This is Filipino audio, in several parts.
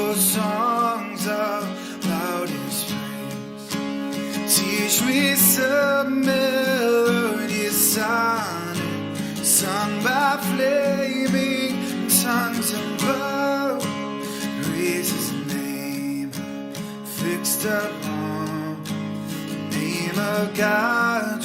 for songs of loudest praise. Teach me some melodious sonnet, sung by flaming tongues above. Praise His name, fixed upon the name of God.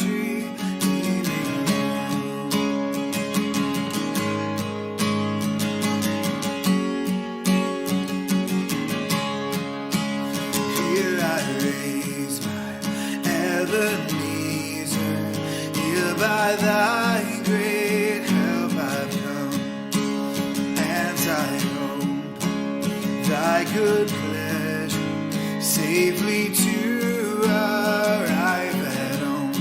By thy great help I've come, and I hope thy good pleasure safely to arrive at home.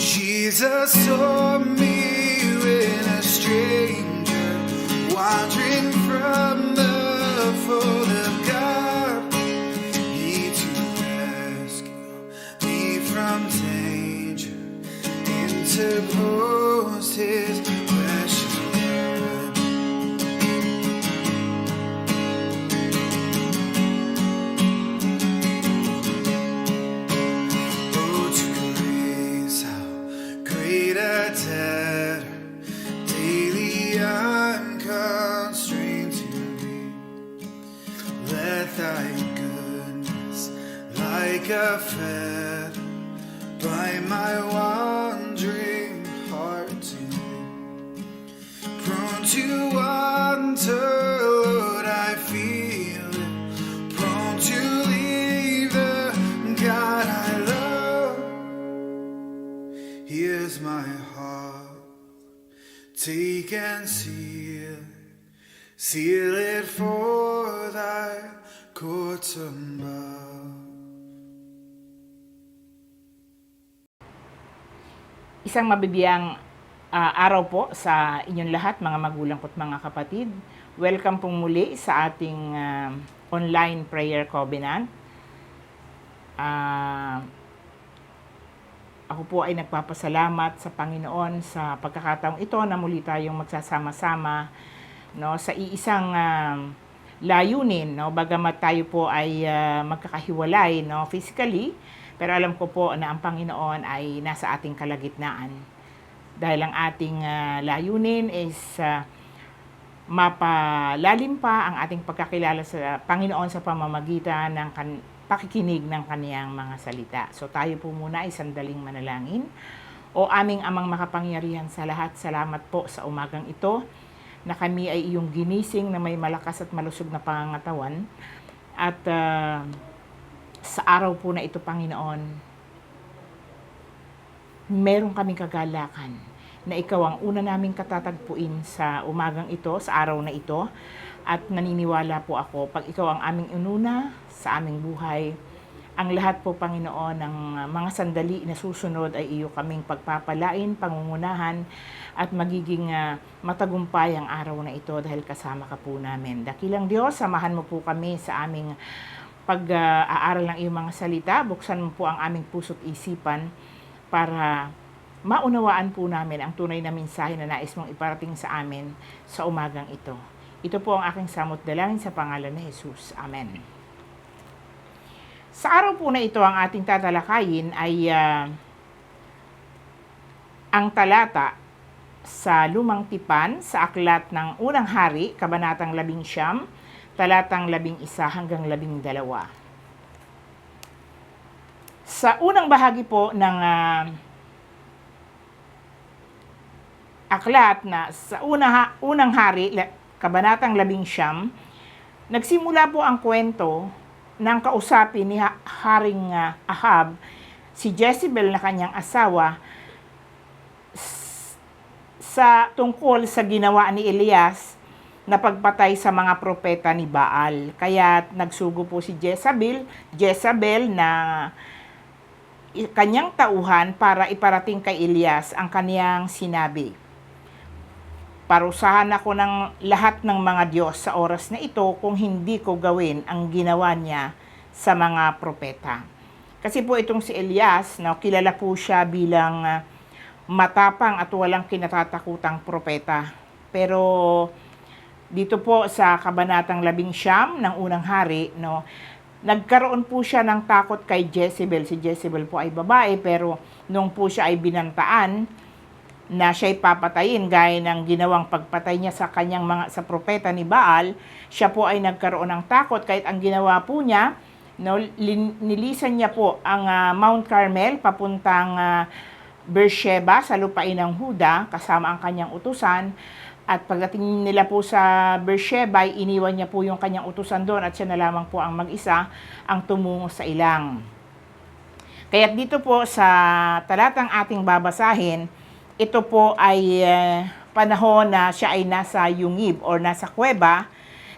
Jesus saw me when a stranger, wandering from the fold of God. He to rescue me from danger interposed His precious blood. Oh, to grace, how great a debtor daily I'm constrained to be. Let thy goodness like a feather bind my wandering heart to thee. Prone to wander, Lord, I feel it. Prone to leave the God I love. Here's my heart, take and seal it for thy courts above. Isang mabibiyang araw po sa inyong lahat, mga magulang ko't mga kapatid. Welcome pong muli sa ating online prayer covenant. Ako po ay nagpapasalamat sa Panginoon sa pagkakataong ito na muli tayong magsasama-sama, no, sa iisang layunin, no, bagamat tayo po ay magkakahiwalay, no, physically. Pero alam ko po na ang Panginoon ay nasa ating kalagitnaan. Dahil ang ating layunin is mapalalim pa ang ating pagkakilala sa Panginoon sa pamamagitan ng pakikinig ng kaniyang mga salita. So tayo po muna ay sandaling manalangin. O aming amang makapangyarihan sa lahat, salamat po sa umagang ito na kami ay iyong ginising na may malakas at malusog na pangangatawan. At sa araw po na ito, Panginoon, meron kaming kagalakan na ikaw ang una naming katatagpuin sa umagang ito, sa araw na ito. At naniniwala po ako, pag ikaw ang aming inuna sa aming buhay, ang lahat po, Panginoon, ng mga sandali na susunod ay iyo kaming pagpapalain, pangungunahan, at magiging matagumpay ang araw na ito dahil kasama ka po namin. Dakilang Diyos, samahan mo po kami sa aming pag-aaral ng iyong mga salita. Buksan mo po ang aming puso't isipan para maunawaan po namin ang tunay na mensahe na nais mong iparating sa amin sa umagang ito. Ito po ang aking samot dalangin sa pangalan ni Jesus. Amen. Sa araw po na ito, ang ating tatalakayin ay ang talata sa Lumang Tipan sa aklat ng Unang Hari, Kabanatang 11, talatang 11 hanggang 12. Sa unang bahagi po ng aklat na sa Unang Hari, Kabanatang 11, nagsimula po ang kwento ng kausapin ni Haring Ahab, si Jezebel na kanyang asawa, sa tungkol sa ginawa ni Elias na pagpatay sa mga propeta ni Baal. Kaya nagsugo po si Jezebel na kanyang tauhan para iparating kay Elias ang kaniyang sinabi. Parusahan ako ng lahat ng mga Diyos sa oras na ito kung hindi ko gawin ang ginawa niya sa mga propeta. Kasi po itong si Elias, kilala po siya bilang matapang at walang kinatatakutang propeta. Pero dito po sa kabanatang 11 ng unang hari, no, nagkaroon po siya ng takot kay Jezebel. Si Jezebel po ay babae, pero nung po siya ay binantaan na siya'y papatayin gaya ng ginawang pagpatay niya sa kanyang sa propeta ni Baal, siya po ay nagkaroon ng takot kahit ang ginawa po niya, no, nilisan niya po ang Mount Carmel papuntang Beersheba sa lupain ng Huda kasama ang kanyang utusan. At pagdating nila po sa Beersheba, iniwan niya po yung kanyang utusan doon at siya na lamang po ang mag-isa ang tumungo sa ilang. Kaya dito po sa talatang ating babasahin, ito po ay panahon na siya ay nasa yungib or nasa kuweba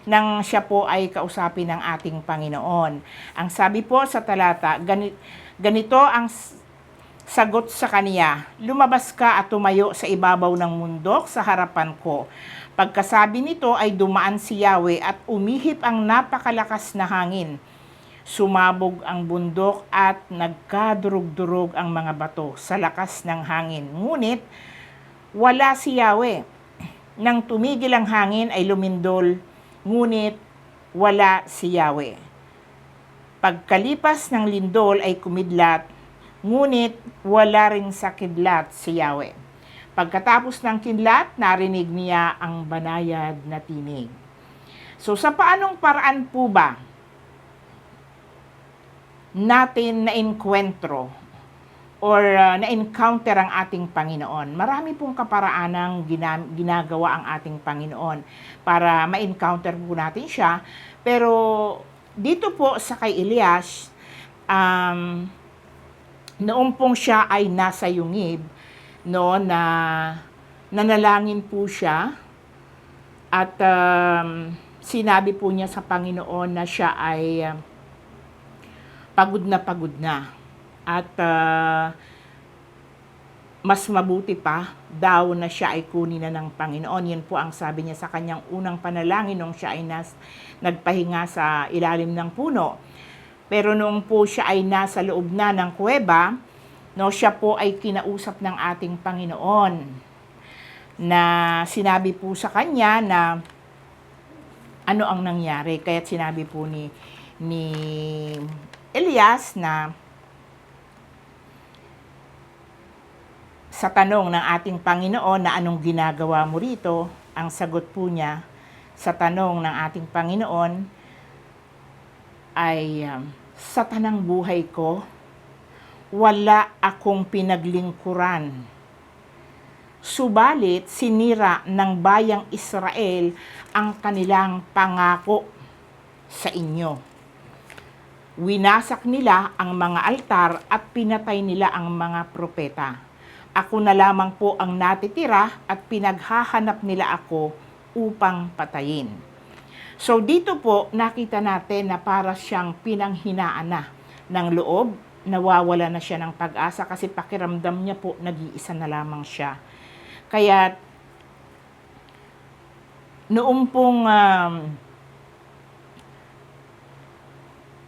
nang siya po ay kausapin ng ating Panginoon. Ang sabi po sa talata, ganito ang sagot sa kaniya, lumabas ka at tumayo sa ibabaw ng mundok sa harapan ko. Pagkasabi nito ay dumaan si Yahweh at umihip ang napakalakas na hangin. Sumabog ang bundok at nagkadurog-durog ang mga bato sa lakas ng hangin. Ngunit wala si Yahweh. Nang tumigil ang hangin ay lumindol, ngunit wala si Yahweh. Pagkalipas ng lindol ay kumidlat, ngunit wala rin sa kidlat si Yahweh. Pagkatapos ng kidlat, narinig niya ang banayad na tinig. So sa paanong paraan po ba natin na-enkwentro or na-encounter ang ating Panginoon? Marami pong kaparaanang ginagawa ang ating Panginoon para ma-encounter po natin siya. Pero dito po sa kay Elias, noong pong siya ay nasa yungib, no, na nanalangin po siya at sinabi po niya sa Panginoon na siya ay pagod na at mas mabuti pa daw na siya ay kunin na ng Panginoon. Yan po ang sabi niya sa kanyang unang panalangin nung siya ay nagpahinga sa ilalim ng puno. Pero noong po siya ay nasa loob na ng kuweba, no, siya po ay kinausap ng ating Panginoon na sinabi po sa kanya na ano ang nangyari. Kaya sinabi po ni Elias na sa tanong ng ating Panginoon na anong ginagawa mo rito, ang sagot po niya sa tanong ng ating Panginoon ay sa tanang buhay ko, wala akong pinaglingkuran. Subalit, sinira ng bayang Israel ang kanilang pangako sa inyo. Winasak nila ang mga altar at pinatay nila ang mga propeta. Ako na lamang po ang natitira at pinaghahanap nila ako upang patayin. So dito po nakita natin na para siyang pinanghinaan na ng loob, nawawala na siya ng pag-asa kasi pakiramdam niya po nag-iisa na lamang siya. Kaya noong pong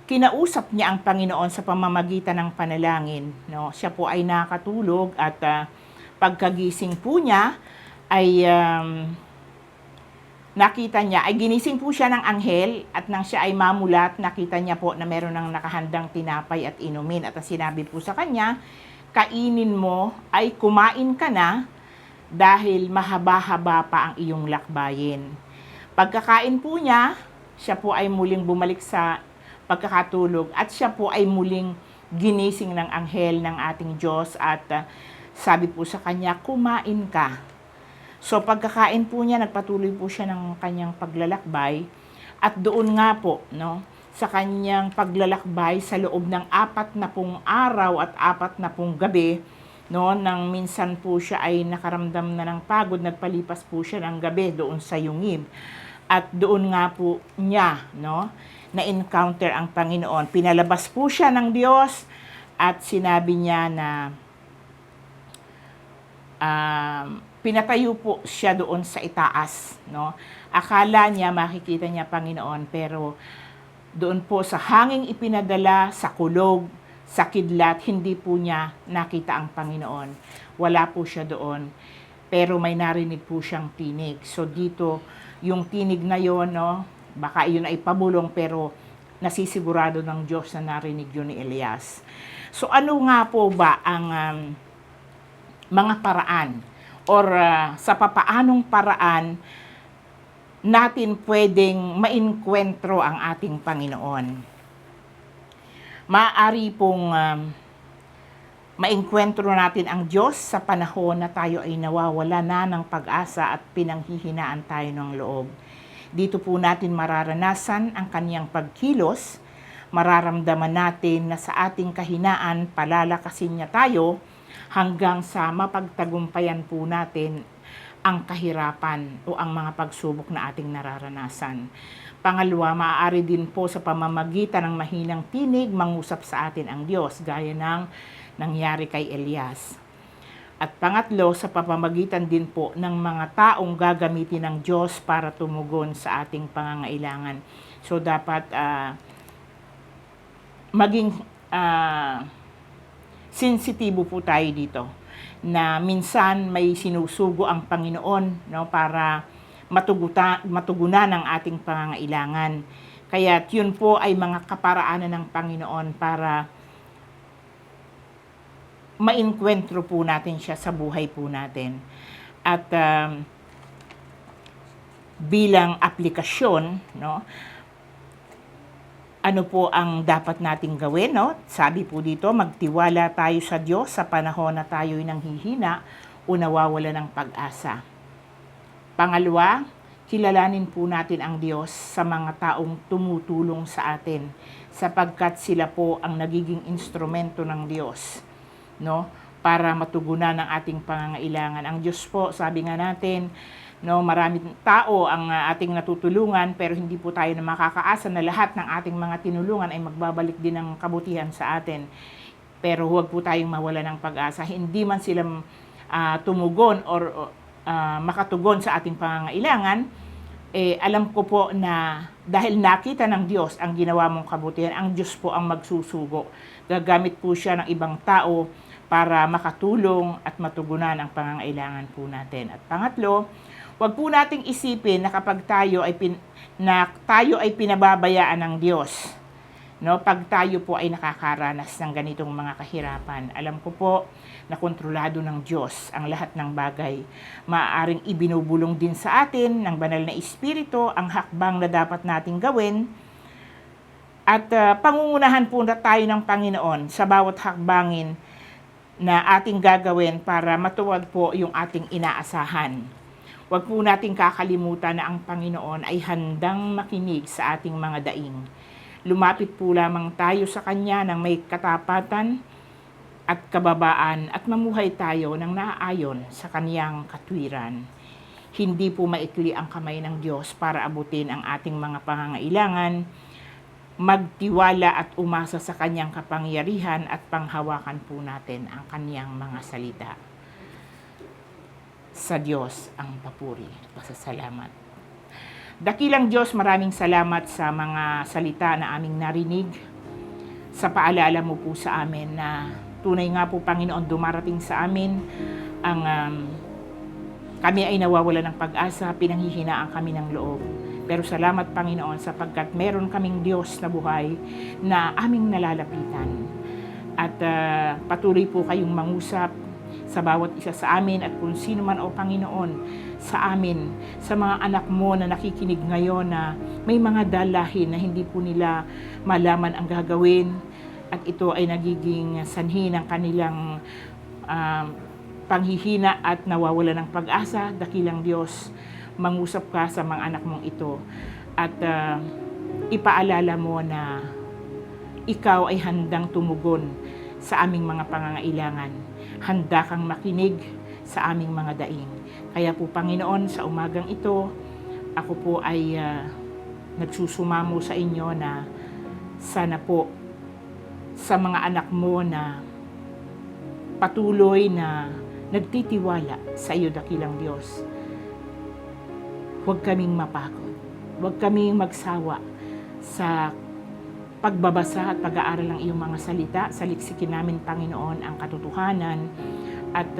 kinausap niya ang Panginoon sa pamamagitan ng panalangin, no, siya po ay nakatulog at pagkagising po niya ay nakita niya, ay ginising po siya ng anghel at nang siya ay mamulat, nakita niya po na meron ng nakahandang tinapay at inumin. At ang sinabi po sa kanya, kainin mo ay kumain ka na dahil mahaba-haba pa ang iyong lakbayin. Pagkakain po niya, siya po ay muling bumalik sa pagkakatulog at siya po ay muling ginising ng anghel ng ating Diyos at sabi po sa kanya, kumain ka. So pagkakain po niya, nagpatuloy po siya ng kanyang paglalakbay at doon nga po, no, sa kanyang paglalakbay sa loob ng 40 araw at 40 gabi, no, nang minsan po siya ay nakaramdam na ng pagod, nagpalipas po siya ng gabi doon sa yungib. At doon nga po niya, no, na-encounter ang Panginoon. Pinalabas po siya ng Diyos at sinabi niya na pinatayo po siya doon sa itaas, no? Akala niya makikita niya Panginoon, pero doon po sa hanging ipinadala, sa kulog, sa kidlat, hindi po niya nakita ang Panginoon. Wala po siya doon. pero may narinig po siyang tinig. So dito, yung tinig na yon, no, baka yun ay pabulong, pero nasisigurado ng Diyos na narinig yun ni Elias. So ano nga po ba ang mga paraan or sa papaanong paraan natin pwedeng mainkwentro ang ating Panginoon? Maaari pong mainkwentro natin ang Diyos sa panahon na tayo ay nawawala na ng pag-asa at pinanghihinaan tayo ng loob. Dito po natin mararanasan ang kaniyang pagkilos, mararamdaman natin na sa ating kahinaan palalakasin niya tayo hanggang sa mapagtagumpayan po natin ang kahirapan o ang mga pagsubok na ating nararanasan. Pangalawa, maaari din po sa pamamagitan ng mahinang tinig mangusap sa atin ang Diyos, gaya ng nangyari kay Elias. At pangatlo, sa pamamagitan din po ng mga taong gagamitin ng Diyos para tumugon sa ating pangangailangan. So dapat maging sensitibo po tayo dito na minsan may sinusugo ang Panginoon, no, para matugunan ang ating pangangailangan. Kaya yun po ay mga kaparaanan ng Panginoon para mainkwentro po natin siya sa buhay po natin. At bilang aplikasyon, no, ano po ang dapat nating gawin, no? Sabi po dito, magtiwala tayo sa Diyos sa panahon na tayo'y nanghihina o nawawala ng pag-asa. Pangalawa, kilalanin po natin ang Diyos sa mga taong tumutulong sa atin, sapagkat sila po ang nagiging instrumento ng Diyos, no, para matugunan ang ating pangangailangan. Ang Diyos po, sabi nga natin, no, maraming tao ang ating natutulungan, pero hindi po tayo na makakaasa na lahat ng ating mga tinulungan ay magbabalik din ng kabutihan sa atin. Pero huwag po tayong mawala ng pag-asa. Hindi man sila tumugon or makatugon sa ating pangangailangan, alam ko po na dahil nakita ng Diyos ang ginawa mong kabutihan, ang Diyos po ang magsusugo. Gagamit po siya ng ibang tao para makatulong at matugunan ang pangangailangan po natin. At pangatlo, huwag po nating isipin na kapag tayo ay pinababayaan ng Diyos, no, pag tayo po ay nakakaranas ng ganitong mga kahirapan. Alam ko po na kontrolado ng Diyos ang lahat ng bagay. Maaaring ibinubulong din sa atin ng banal na Espiritu ang hakbang na dapat nating gawin. At pangungunahan po na tayo ng Panginoon sa bawat hakbangin na ating gagawin para matuwag po yung ating inaasahan. Huwag po nating kakalimutan na ang Panginoon ay handang makinig sa ating mga daing. Lumapit po lamang tayo sa Kanya ng may katapatan at kababaan at mamuhay tayo ng naaayon sa Kaniyang katwiran. Hindi po maikli ang kamay ng Diyos para abutin ang ating mga pangangailangan. Magtiwala at umasa sa Kanyang kapangyarihan at panghawakan po natin ang Kanyang mga salita. Sa Diyos ang papuri at pasasalamat. Dakilang Diyos, maraming salamat sa mga salita na aming narinig. Sa paalala mo po sa amin na tunay nga po, Panginoon, dumarating sa amin ang kami ay nawawala ng pag-asa, pinanghihinaan kami ng loob. Pero salamat, Panginoon, sapagkat meron kaming Diyos na buhay na aming nalalapitan. At patuloy po kayong mangusap sa bawat isa sa amin at kung sino man, o Panginoon, sa amin, sa mga anak mo na nakikinig ngayon na may mga dalahin na hindi po nila malaman ang gagawin at ito ay nagiging sanhi ng kanilang panghihina at nawawala ng pag-asa. Dakilang Diyos, mangusap ka sa mga anak mong ito at ipaalala mo na ikaw ay handang tumugon sa aming mga pangangailangan. Handa kang makinig sa aming mga daing. Kaya po, Panginoon, sa umagang ito, ako po ay nagsusumamo sa inyo na sana po sa mga anak mo na patuloy na nagtitiwala sa iyo, dakilang Diyos, huwag kaming mapagod. Huwag kaming magsawa sa pagbabasa at pag-aaral ng iyong mga salita. Saliksikin namin, Panginoon, ang katotohanan at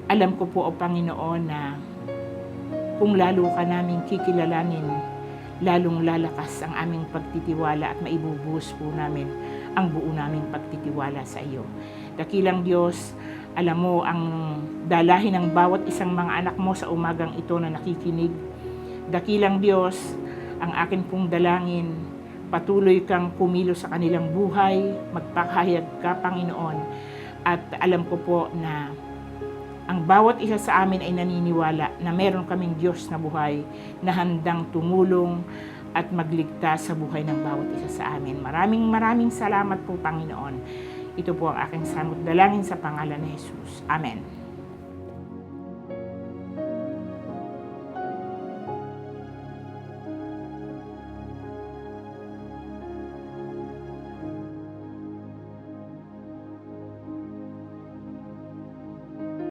Alam ko po, O Panginoon, na kung lalo ka naming kikilalanin, lalong lalakas ang aming pagtitiwala at maibubuhos po namin ang buo naming pagtitiwala sa iyo. Dakilang Diyos, alam mo ang dalahin ng bawat isang mga anak mo sa umagang ito na nakikinig. Dakilang Diyos, ang akin pong dalangin, patuloy kang kumilos sa kanilang buhay, magpakahayag ka, Panginoon. At alam ko po na ang bawat isa sa amin ay naniniwala na meron kaming Diyos na buhay na handang tumulong at magligtas sa buhay ng bawat isa sa amin. Maraming salamat po, Panginoon. Ito po ang aking samot dalangin sa pangalan ni Jesus. Amen.